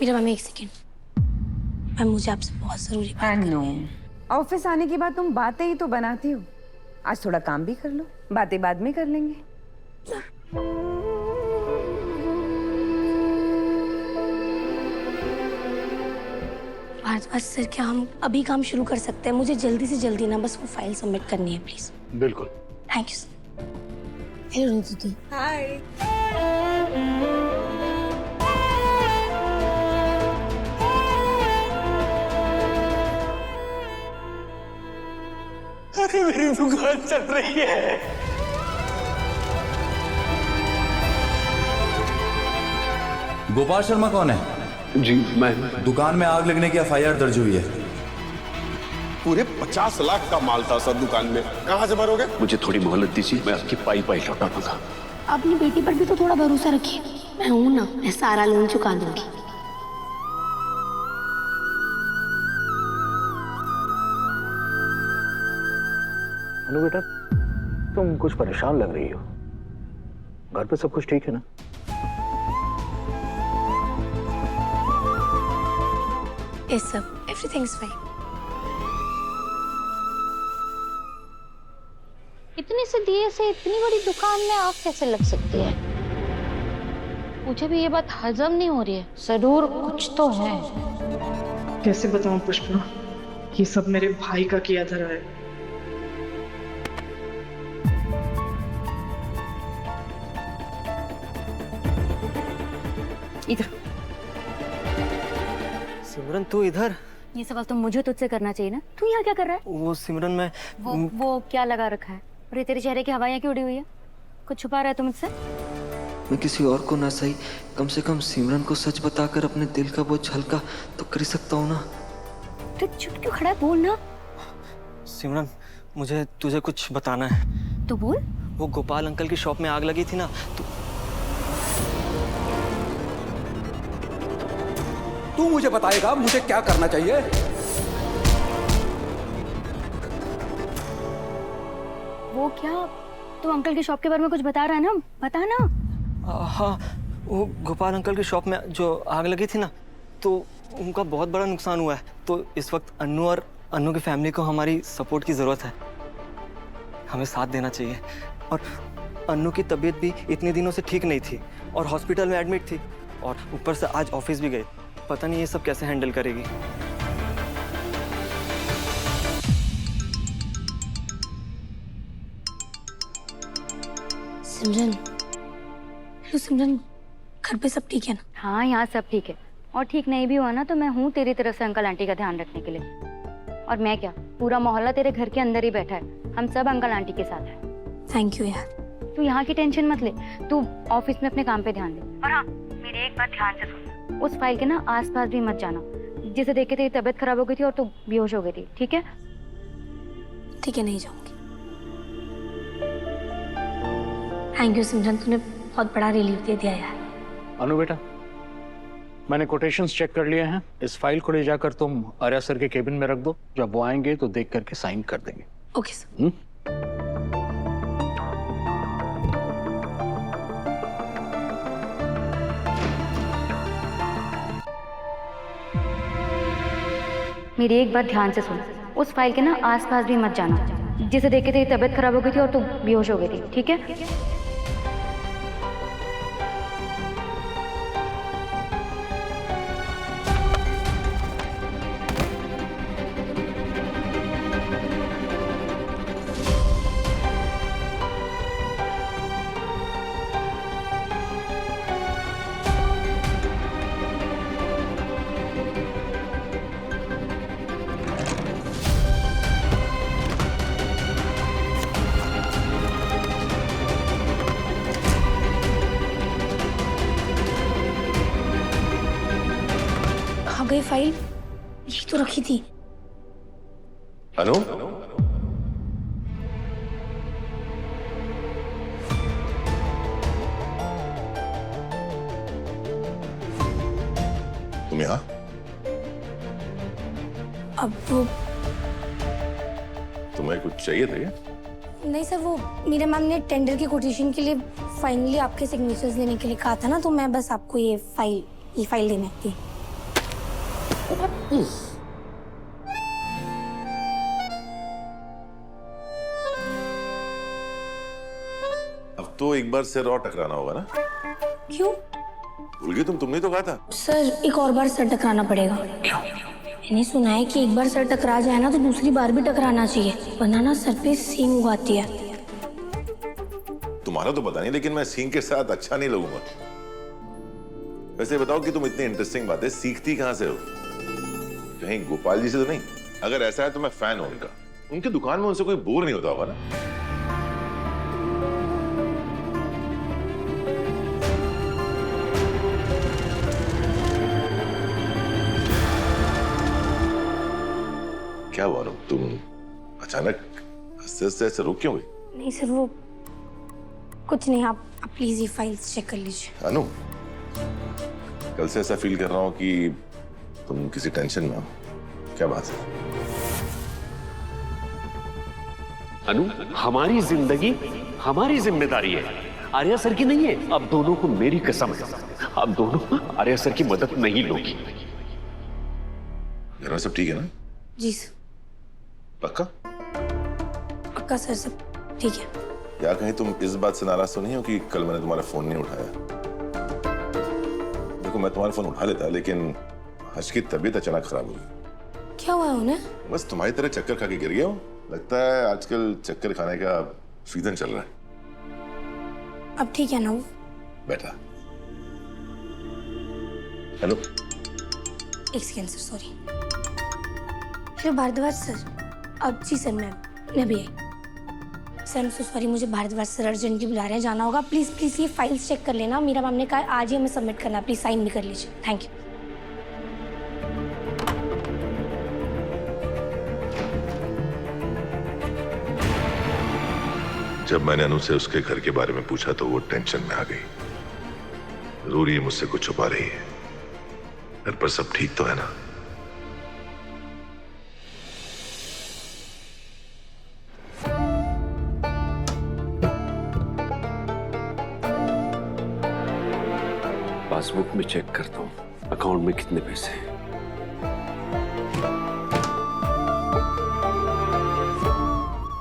मेरा मम्मी एक second, ma'am मुझे आपसे बहुत जरूरी बात करनी है। ऑफिस आने के बाद तुम बातें ही तो बनाती हो, आज थोड़ा काम भी कर लो, बातें बाद में कर लेंगे। भारद्वाज सर, क्या हम अभी काम शुरू कर सकते हैं? मुझे जल्दी से जल्दी ना बस वो फाइल सबमिट करनी है प्लीज। बिल्कुल। Thank you sir. हेलो दीदी। हाय। अरे मेरी दुकान चल रही है। गोपाल शर्मा कौन है? जी मैं। दुकान में आग लगने की एफआईआर दर्ज हुई है। पूरे 50 लाख का माल था सर दुकान में, कहाँ से भरोगे? मुझे थोड़ी मोहलत दीजिए, मैं आपकी पाई पाई लौटा दूंगा। अपनी बेटी पर भी तो थोड़ा भरोसा रखिए। मैं हूं ना, मैं सारा लोन चुका दूंगी। अनु बेटा, तुम कुछ परेशान लग रही हो। घर पे सब कुछ ठीक है ना? Yes sir, everything is fine. इतने से दिए से इतनी बड़ी दुकान में आग कैसे लग सकती है? मुझे भी ये बात हजम नहीं हो रही है। जरूर कुछ तो है। कैसे बताऊं पुष्पा, ये सब मेरे भाई का किया धरा है। इधर सिमरन, तू इधर? ये सवाल तो मुझे तुझसे करना चाहिए ना। तू यहाँ क्या कर रहा है? वो सिमरन मैं वो क्या लगा रखा है? और ये तेरे चेहरे की हवाइयाँ क्यों उड़ी हुई है? कुछ छुपा रहा है तू मुझसे? मैं किसी और को ना सही, कम से कम सिमरन को सच बताकर अपने दिल का बोझ हल्का तो कर ही सकता हूँ ना। तू चुप क्यों खड़ा है? बोल ना। सिमरन, मुझे तुझे कुछ बताना है। तो बोल। वो गोपाल अंकल की शॉप में आग लगी थी ना, तू मुझे बताएगा मुझे क्या करना चाहिए? वो क्या, तू अंकल की शॉप के बारे में कुछ बता रहा है ना? बता ना। हाँ, वो गोपाल अंकल की शॉप में जो आग लगी थी ना, तो उनका बहुत बड़ा नुकसान हुआ है। तो इस वक्त अन्नू और अन्नू की फैमिली को हमारी सपोर्ट की ज़रूरत है। हमें साथ देना चाहिए। और अन्नू की तबीयत भी इतने दिनों से ठीक नहीं थी और हॉस्पिटल में एडमिट थी, और ऊपर से आज ऑफिस भी गए। पता नहीं ये सब कैसे हैंडल करेगी। सिमरन, हेलो सिमरन, घर पे सब ठीक है ना? हाँ, यहाँ सब ठीक है। और ठीक नहीं भी हुआ ना तो मैं हूँ तेरी तरफ से अंकल आंटी का ध्यान रखने के लिए। और मैं क्या, पूरा मोहल्ला तेरे घर के अंदर ही बैठा है। हम सब अंकल आंटी के साथ हैं। थैंक यू यार। तू यहाँ की टेंशन मत ले, तू ऑफिस में अपने काम पे ध्यान दे। और हाँ, मेरी एक बात ध्यान से सुन, उस फाइल के ना आसपास भी मत जाना, जिसे देख के तेरी तबीयत खराब हो गई थी और तू बेहोश हो गई थी। ठीक है? ठीक है, नहीं जाऊंगी। थैंक यू सिमरन, तूने बहुत बड़ा रिलीफ दे दिया यार। अनु बेटा, मैंने कोटेशंस चेक कर लिए हैं। इस फाइल को ले जाकर तुम आर्या सर के केबिन में रख दो। जब वो आएंगे तो देख करके साइन कर देंगे। Okay sir. मेरी एक बात ध्यान से सुन, उस फाइल के ना आसपास भी मत जाना, जिसे देख के तेरी तबीयत खराब हो गई थी और तू बेहोश हो गई थी। ठीक है? गई फाइल, यही तो रखी थी। अनु, तुम यहाँ? अब वो तुम्हें कुछ चाहिए था क्या? नहीं सर, वो मेरे मैम ने टेंडर की कोटेशन के लिए फाइनली आपके सिग्नेचर्स लेने के लिए कहा था ना, तो मैं बस आपको ये फाइल देने थी। अब तो एक बार सिर और टकराना होगा ना? क्यों? भूल गई तुमने तो कहा था। सर एक और बार सर टकराना पड़ेगा। क्यों? मैंने सुना है कि एक बार सर टकरा जाए ना तो दूसरी बार भी टकराना चाहिए, वरना ना सर पे सींग उगाती है। तुम्हारा तो पता नहीं, लेकिन मैं सींग के साथ अच्छा नहीं लगूंगा। वैसे बताओ कि तुम इतनी इंटरेस्टिंग बातें सीखती कहां से हो? कहीं गोपाल जी से तो नहीं? अगर ऐसा है तो मैं फैन हूं उनका। उनकी दुकान में उनसे कोई बोर नहीं होता होगा ना? क्या हुआ रूप, तुम अचानक हंसते हंसते ऐसे रुक क्यों गई? नहीं सर, वो कुछ नहीं। आप प्लीज ये फाइल्स चेक कर लीजिए। अनु, कल से ऐसा फील कर रहा हूं कि तुम किसी टेंशन में हो। क्या बात है? अनु, हमारी जिंदगी हमारी जिम्मेदारी है, आर्या सर की नहीं है। अब दोनों को मेरी कसम है, अब दोनों आर्या सर की मदद नहीं लोगी। घर में सब ठीक है ना? जी सर। पक्का? पक्का सर, सब ठीक है। या कहीं तुम इस बात से नाराज तो नहीं हो कि कल मैंने तुम्हारा फोन नहीं उठाया? देखो, मैं तुम्हारा फोन उठा लेता, लेकिन हर्ष की तबीयत अचानक खराब हो गई। क्या हुआ उन्हें? बस तुम्हारी तरह चक्कर खा के गिर गया हो। लगता है आजकल चक्कर खाने का सीजन चल रहा है। अब ठीक है ना वो? बैठा। हेलो, एक second sir, sorry. Hello Bharadwaj sir. अब जी सर, मैं भी आई। सर सो सॉरी, मुझे भारद्वाज सर अर्जेंटली बुला रहे हैं, जाना होगा। प्लीज प्लीज ये फाइल्स चेक कर लेना। मीरा मैम ने कहा आज ही हमें सबमिट करना है, प्लीज साइन भी कर लीजिए। Thank you. जब मैंने अनु से उसके घर के बारे में पूछा तो वो टेंशन में आ गई। जरूर ये मुझसे कुछ छुपा रही है। घर पर सब ठीक तो है ना? पासबुक में चेक करता हूँ अकाउंट में कितने पैसे हैं।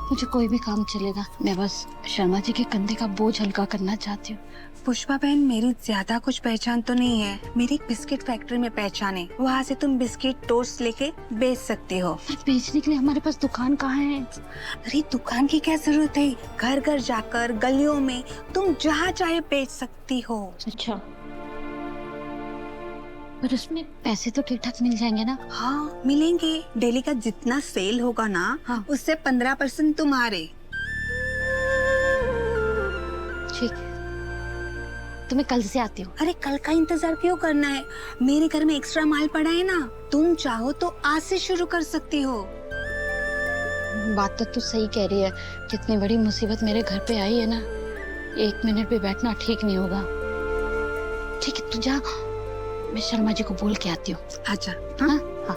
मुझे कोई भी काम चलेगा, मैं बस शर्मा जी के कंधे का बोझ हल्का करना चाहती हूँ। पुष्पा बहन, मेरी ज्यादा कुछ पहचान तो नहीं है। मेरी एक बिस्किट फैक्ट्री में पहचान है, वहाँ से तुम बिस्किट टोस्ट लेके बेच सकती हो। पर बेचने के लिए हमारे पास दुकान कहाँ है? अरे दुकान की क्या जरूरत है? घर घर जाकर गलियों में तुम जहाँ चाहे बेच सकती हो। अच्छा, पर उसमें पैसे तो ठीक ठाक मिल जाएंगे ना? हाँ मिलेंगे। डेली का जितना सेल होगा ना, हाँ। उससे 15% तुम्हारे। ठीक है, तो मैं कल से आती हूँ। अरे कल का इंतजार क्यों करना है? मेरे घर में एक्स्ट्रा माल पड़ा है ना, तुम चाहो तो आज से शुरू कर सकती हो। बात तो तू सही कह रही है। कितनी बड़ी मुसीबत मेरे घर पे आई है ना, 1 मिनट भी बैठना ठीक नहीं होगा। ठीक है, तू जा, मैं शर्मा जी को बोल के आती हूँ। अच्छा। हाँ हाँ।